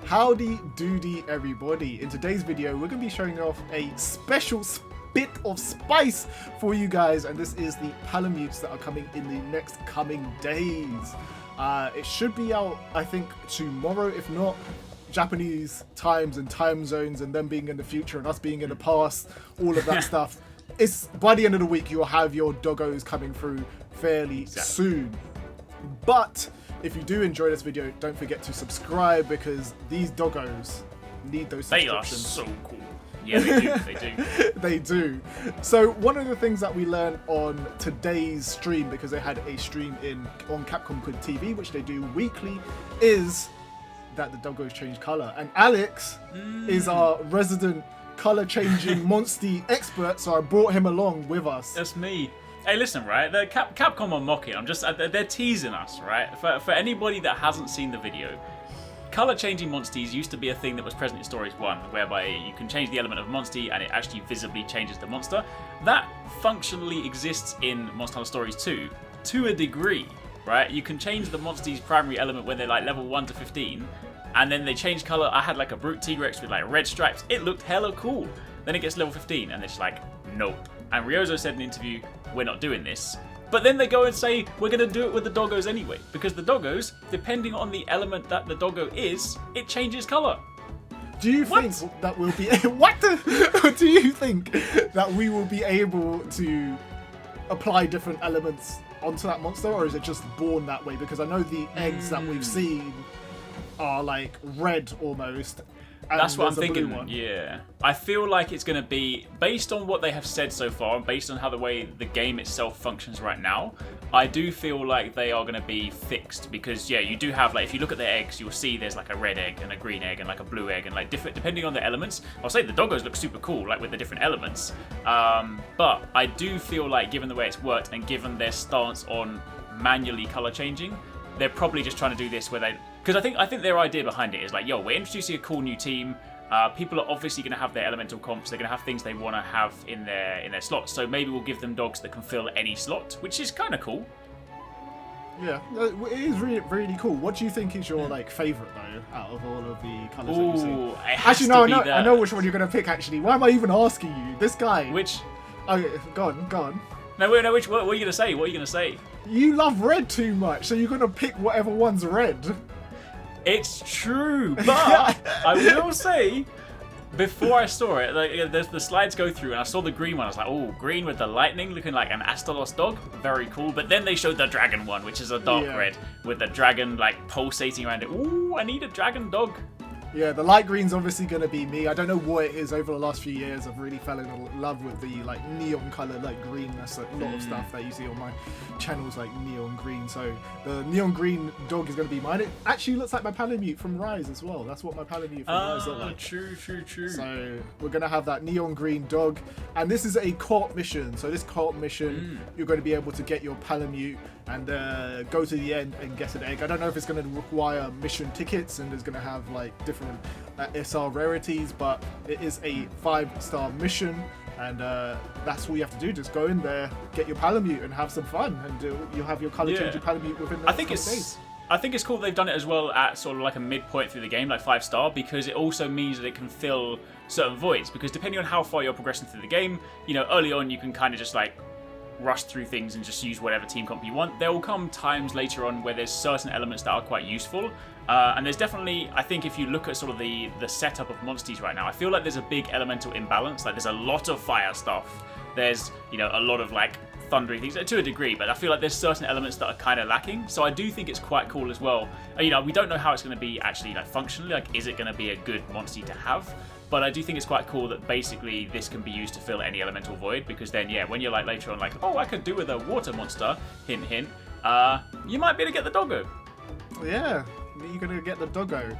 Howdy doody everybody. In today's video we're going to be showing off a special bit of spice for you guys, and this is the Palamutes that are coming in the next coming days. It should be out, I think, tomorrow, if not. Japanese times and time zones and them being in the future and us being in the past, all of that stuff. It's by the end of the week you'll have your doggos coming through fairly soon. But if you do enjoy this video, don't forget to subscribe because these doggos need those subscriptions. They are so cool. Yeah, they do. They do. They do. So one of the things that we learned on today's stream, because they had a stream on Capcom TV, which they do weekly, is that the doggos change color. And Alex is our resident color changing Monstie expert, so I brought him along with us. That's me. Hey, listen, right? The Capcom are mocking. They're teasing us, right? For anybody that hasn't seen the video, color changing Monsties used to be a thing that was present in Stories 1, whereby you can change the element of Monstie and it actually visibly changes the monster. That functionally exists in Monster Hunter Stories 2 to a degree, right? You can change the Monstie's primary element when they're like level 1 to 15, and then they change color. I had like a Brute T-Rex with like red stripes. It looked hella cool. Then it gets level 15 and it's like, nope. And Ryozo said in an interview, we're not doing this. But then they go and say, we're going to do it with the doggos anyway. Because the doggos, depending on the element that the doggo is, it changes color. Do you think that we'll be... What the... Do you think that we will be able to apply different elements onto that monster? Or is it just born that way? Because I know the eggs that we've seen are like red almost. That's what I'm thinking. Yeah, I feel like it's going to be based on what they have said so far, and based on how the way the game itself functions right now. I do feel like they are going to be fixed because yeah, you do have like if you look at the eggs, you'll see there's like a red egg and a green egg and like a blue egg and like different depending on the elements. I'll say the doggos look super cool like with the different elements, but I do feel like given the way it's worked and given their stance on manually color changing, they're probably just trying to do this where they. Because I think their idea behind it is like, yo, we're introducing a cool new team. People are obviously going to have their elemental comps. They're going to have things they want to have in their slots. So maybe we'll give them dogs that can fill any slot, which is kind of cool. Yeah, it is really, really cool. What do you think is your like favorite though out of all of the colors that you've seen? Actually, no, I know which one you're going to pick. Actually, why am I even asking you? This guy. Which? Oh, go on. No, wait, no. Which? What are you going to say? What are you going to say? You love red too much, so you're going to pick whatever one's red. It's true, but I will say, before I saw it, like, the slides go through and I saw the green one. I was like, oh, green with the lightning looking like an Astalos dog. Very cool. But then they showed the dragon one, which is a dark red with the dragon like pulsating around it. Ooh, I need a dragon dog. Yeah, the light green's obviously going to be me. I don't know what it is. Over the last few years, I've really fell in love with the like neon color, like green. That's a lot of stuff that you see on my channels, like neon green. So the neon green dog is going to be mine. It actually looks like my Palamute from Rise as well. That's what my Palamute from Rise looks like. True. So we're going to have that neon green dog. And this is a co-op mission. So this co-op mission, you're going to be able to get your Palamute and go to the end and get an egg. I don't know if it's going to require mission tickets and it's going to have like different SR rarities, but it is a 5-star mission, and that's all you have to do. Just go in there, get your Palamute, and have some fun, and you'll have your color changing Palamute within the next couple days. I think it's cool they've done it as well at sort of like a midpoint through the game, like 5-star, because it also means that it can fill certain voids. Because depending on how far you're progressing through the game, you know, early on you can kind of just like rush through things and just use whatever team comp you want. There will come times later on where there's certain elements that are quite useful. And there's definitely, I think if you look at sort of the setup of Monsties right now, I feel like there's a big elemental imbalance. Like there's a lot of fire stuff. There's, you know, a lot of like thundery things to a degree, but I feel like there's certain elements that are kind of lacking. So I do think it's quite cool as well. You know, we don't know how it's going to be actually like functionally, like is it going to be a good Monstie to have? But I do think it's quite cool that basically this can be used to fill any elemental void, because then, yeah, when you're like later on like, oh, I could do with a water monster, hint, hint, you might be able to get the doggo. Yeah, you're going to get the doggo.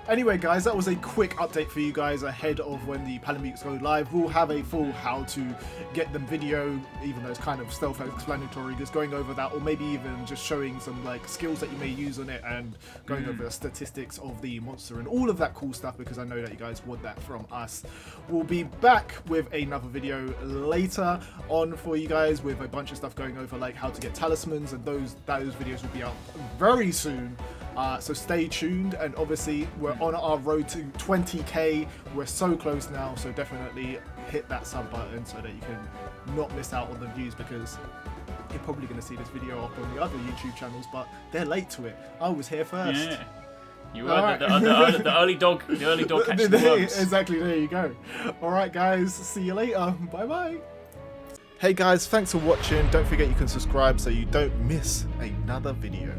Anyway, guys, that was a quick update for you guys ahead of when the Palamutes go live. We'll have a full how to get them video, even though it's kind of self-explanatory, just going over that, or maybe even just showing some like skills that you may use on it and going over the statistics of the monster and all of that cool stuff, because I know that you guys want that from us. We'll be back with another video later on for you guys with a bunch of stuff going over like how to get talismans, and those videos will be out very soon. So stay tuned, and obviously we're on our road to 20k. We're so close now, so definitely hit that sub button so that you can not miss out on the views, because you're probably going to see this video up on the other YouTube channels, but they're late to it. I was here first. Yeah. You were the early dog. The early dog catching the worms. Exactly. There you go. All right, guys. See you later. Bye bye. Hey guys, thanks for watching. Don't forget you can subscribe so you don't miss another video.